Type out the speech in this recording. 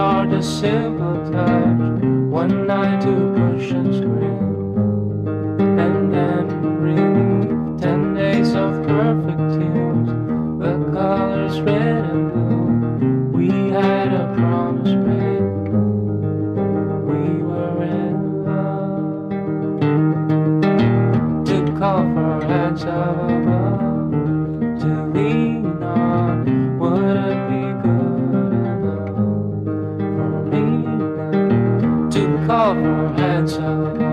start a simple touch, one night to push and scream, and then relief. 10 days of perfect tunes, the colors red and blue. We had a promise made, we were in love. Took off our hats up above to lean on. Would it be good enough for me now? Took off our hats up above